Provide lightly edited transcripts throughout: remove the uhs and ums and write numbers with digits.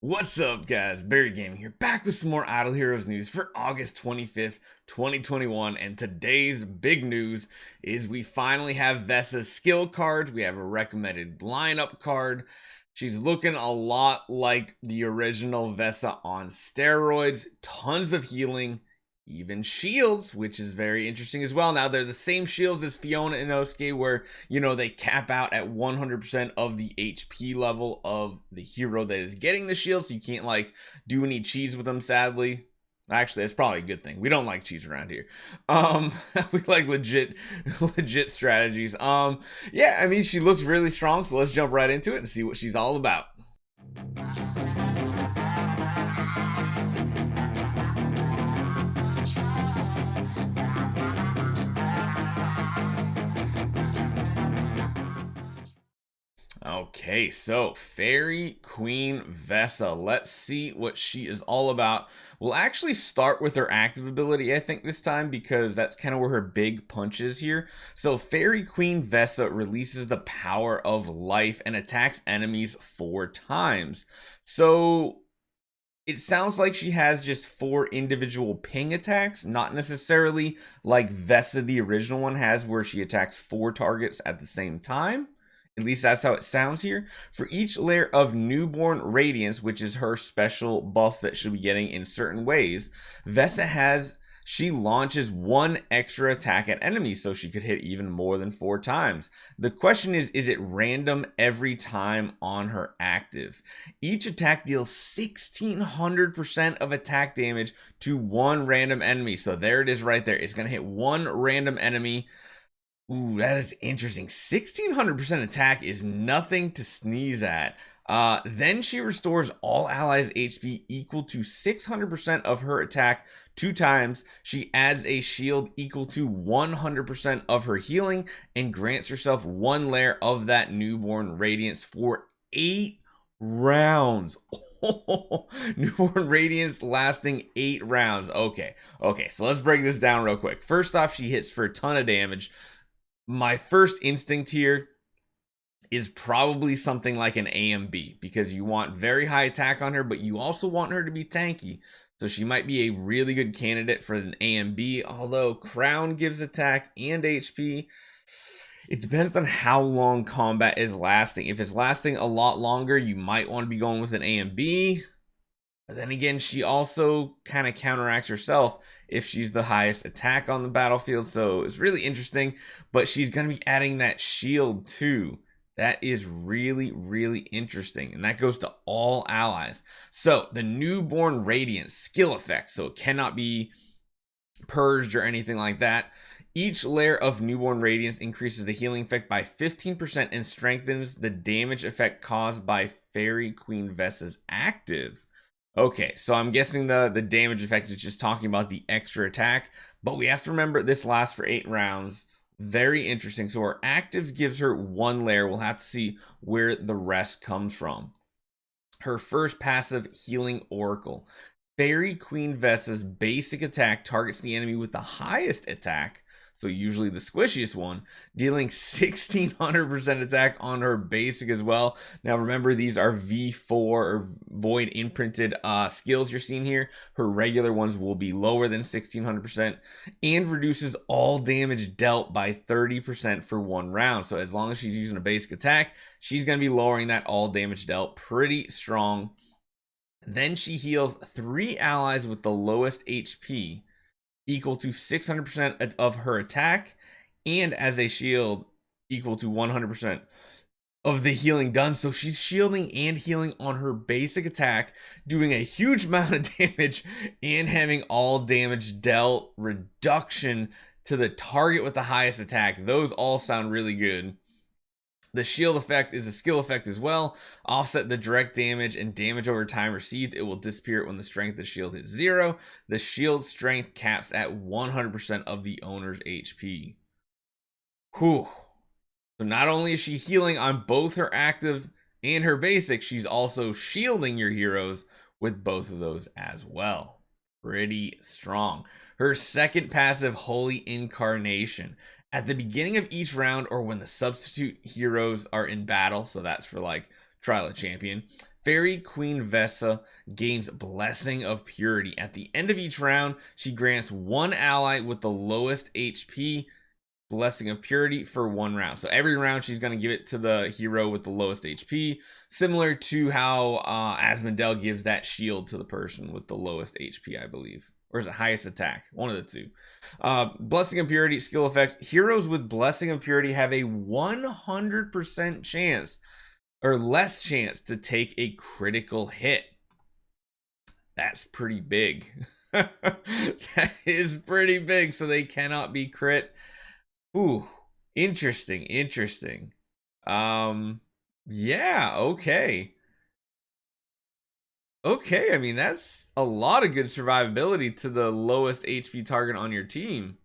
What's up, guys? Barry Gaming here, back with some more Idle Heroes news for August 25th, 2021. And today's big news is we finally have Vesa's skill cards. We have a recommended lineup card. She's looking a lot like the original Vesa on steroids. Tons of healing, even shields, which is very interesting as well. Now, they're the same shields as Fiona and Inosuke, where, they cap out at 100% of the HP level of the hero that is getting the shield, so you can't, do any cheese with them, sadly. Actually, that's probably a good thing. We don't like cheese around here. We like legit strategies. Yeah, I mean, she looks really strong, so let's jump right into it and see what she's all about. Okay, so Fairy Queen Vesa. Let's see what she is all about. We'll actually start with her active ability, I think, this time, because that's kind of where her big punch is here. So Fairy Queen Vesa releases the power of life and attacks enemies 4 times. So it sounds like she has just 4 individual ping attacks, not necessarily like Vesa, the original one, has, where she attacks 4 targets at the same time. At least that's how it sounds here. For each layer of Newborn Radiance, which is her special buff that she'll be getting in certain ways, she launches 1 extra attack at enemies, so she could hit even more than 4 times. The question is it random every time on her active? Each attack deals 1600% of attack damage to 1 random enemy. So there it is right there. It's going to hit 1 random enemy. Ooh, that is interesting. 1600% attack is nothing to sneeze at. Then she restores all allies' HP equal to 600% of her attack 2 times. She adds a shield equal to 100% of her healing and grants herself 1 layer of that Newborn Radiance for 8 rounds. Newborn Radiance lasting 8 rounds. Okay, so let's break this down real quick. First off, she hits for a ton of damage. My first instinct here is probably something like an AMB, because you want very high attack on her, but you also want her to be tanky. So she might be a really good candidate for an AMB, although Crown gives attack and HP. It depends on how long combat is lasting. If it's lasting a lot longer, you might want to be going with an AMB. But then again, she also kind of counteracts herself if she's the highest attack on the battlefield. So it's really interesting. But she's going to be adding that shield too. That is really, really interesting. And that goes to all allies. So the Newborn Radiance skill effect. So it cannot be purged or anything like that. Each layer of Newborn Radiance increases the healing effect by 15% and strengthens the damage effect caused by Fairy Queen Vesa's active. Okay, so I'm guessing the damage effect is just talking about the extra attack, but we have to remember this lasts for 8 rounds. Very interesting. So her active gives her 1 layer. We'll have to see where the rest comes from. Her first passive, Healing Oracle. Fairy Queen Vesa's basic attack targets the enemy with the highest attack, so usually the squishiest one, dealing 1600% attack on her basic as well. Now remember, these are V4 or void imprinted skills you're seeing here. Her regular ones will be lower than 1600% and reduces all damage dealt by 30% for 1 round. So as long as she's using a basic attack, she's going to be lowering that all damage dealt pretty strong. Then she heals 3 allies with the lowest HP equal to 600% of her attack, and as a shield equal to 100% of the healing done. So she's shielding and healing on her basic attack, doing a huge amount of damage and having all damage dealt reduction to the target with the highest attack. Those all sound really good. The shield effect is a skill effect as well. Offset the direct damage and damage over time received. It will disappear when the strength of the shield hits 0. The shield strength caps at 100% of the owner's HP. Whew. So not only is she healing on both her active and her basic, she's also shielding your heroes with both of those as well. Pretty strong. Her second passive, Holy Incarnation. At the beginning of each round or when the substitute heroes are in battle, so that's for like Trial of Champion, Fairy Queen Vesa gains Blessing of Purity. At the end of each round, she grants one ally with the lowest HP Blessing of Purity for one round. So every round she's going to give it to the hero with the lowest HP, similar to how Asmodel gives that shield to the person with the lowest HP, I believe. Or is it highest attack? One of the two. Blessing of Purity skill effect. Heroes with Blessing of Purity have a 100% chance or less chance to take a critical hit. That's pretty big. That is pretty big, so they cannot be crit. Ooh, interesting. Yeah, okay. Okay, I mean, that's a lot of good survivability to the lowest HP target on your team.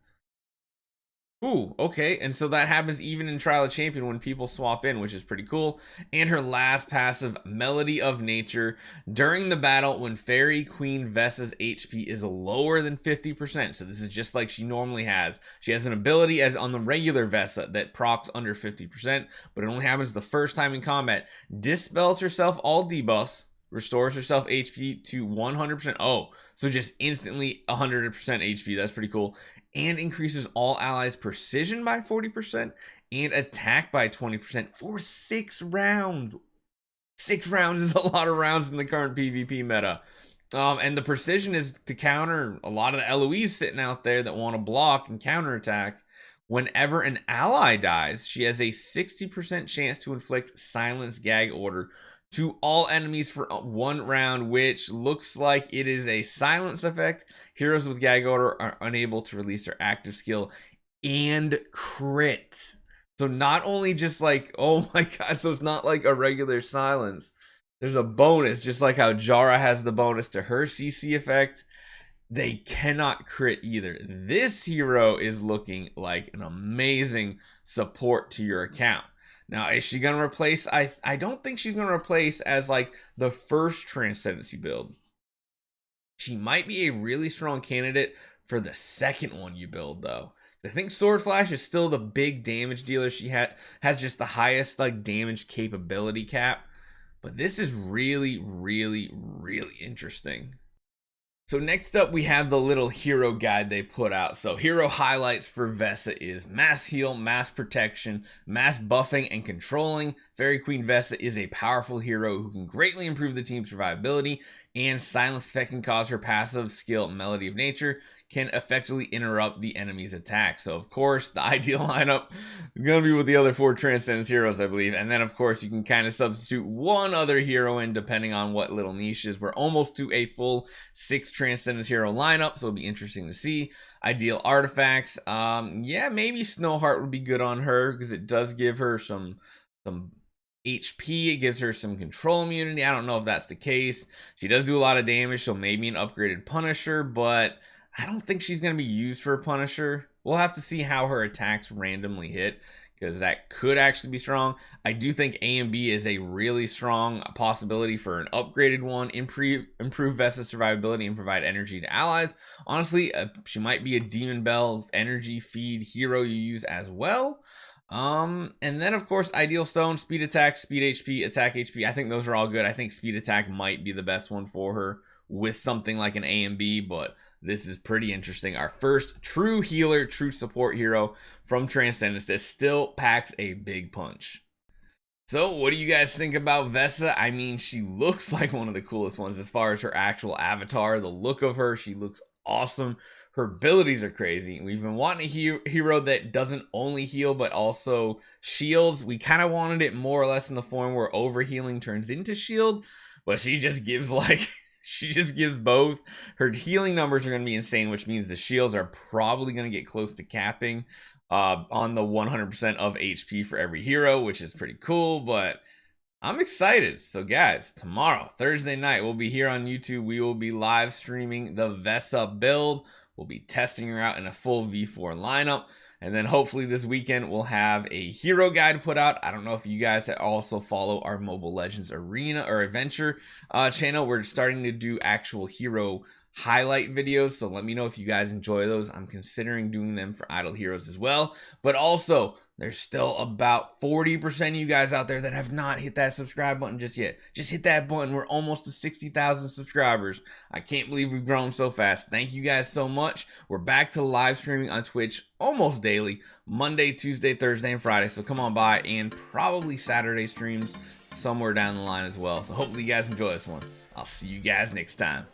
Ooh, okay, and so that happens even in Trial of Champion when people swap in, which is pretty cool. And her last passive, Melody of Nature. During the battle, when Fairy Queen Vesa's HP is lower than 50%, so this is just like she normally has. She has an ability as on the regular Vesa that procs under 50%, but it only happens the first time in combat. Dispels herself all debuffs, restores herself HP to 100%. Oh, so just instantly 100% HP. That's pretty cool. And increases all allies' precision by 40% and attack by 20% for 6 rounds. 6 rounds is a lot of rounds in the current PvP meta. And the precision is to counter a lot of the LOEs sitting out there that want to block and counterattack. Whenever an ally dies, she has a 60% chance to inflict Silence Gag Order to all enemies for 1 round, which looks like it is a silence effect. Heroes with Gag Order are unable to release their active skill and crit. So not only just like, oh my god, so it's not like a regular silence. There's a bonus, just like how Jara has the bonus to her CC effect. They cannot crit either. This hero is looking like an amazing support to your account. Now, is she going to replace? I don't think she's going to replace as like the first Transcendency build. She might be a really strong candidate for the second one you build, though. I think Sword Flash is still the big damage dealer. She has just the highest like damage capability cap. But this is really interesting. So next up, we have the little hero guide they put out. So hero highlights for Vesa is mass heal, mass protection, mass buffing, and controlling. Fairy Queen Vesa is a powerful hero who can greatly improve the team's survivability, and silence effect can cause her passive skill, Melody of Nature, can effectively interrupt the enemy's attack. So of course, the ideal lineup is going to be with the other 4 Transcendence heroes, I believe. And then of course, you can kind of substitute one other hero in depending on what little niches. We're almost to a full 6 Transcendence hero lineup, so it'll be interesting to see. Ideal artifacts. Yeah, maybe Snowheart would be good on her because it does give her some HP. It gives her some control immunity. I don't know if that's the case. She does do a lot of damage, so maybe an upgraded Punisher, but I don't think she's going to be used for a Punisher. We'll have to see how her attacks randomly hit, because that could actually be strong. I do think A and B is a really strong possibility for an upgraded one, improve Vesa survivability, and provide energy to allies. Honestly, she might be a Demon Bell energy feed hero you use as well. And then of course, Ideal Stone, Speed Attack, Speed HP, Attack HP. I think those are all good. I think Speed Attack might be the best one for her with something like an A and B, but this is pretty interesting. Our first true healer, true support hero from Transcendence that still packs a big punch. So what do you guys think about Vesa? I mean, she looks like one of the coolest ones as far as her actual avatar. The look of her, she looks awesome. Her abilities are crazy. We've been wanting a hero that doesn't only heal but also shields. We kind of wanted it more or less in the form where overhealing turns into shield, but she just gives like... She just gives both. Her healing numbers are going to be insane, which means the shields are probably going to get close to capping on the 100% of HP for every hero, which is pretty cool, but I'm excited. So guys, tomorrow, Thursday night, we'll be here on YouTube. We will be live streaming the Vesa build. We'll be testing her out in a full V4 lineup. And then hopefully this weekend we'll have a hero guide put out. I don't know if you guys also follow our Mobile Legends Arena or Adventure channel. We're starting to do actual hero highlight videos, so let me know if you guys enjoy those. I'm considering doing them for Idle Heroes as well. But also, There's still about 40% of you guys out there that have not hit that subscribe button just yet. Just hit that button. We're almost to 60,000 subscribers. I can't believe we've grown so fast. Thank you guys so much. We're back to live streaming on Twitch almost daily, Monday, Tuesday, Thursday, and Friday. So come on by, and probably Saturday streams somewhere down the line as well. So hopefully you guys enjoy this one. I'll see you guys next time.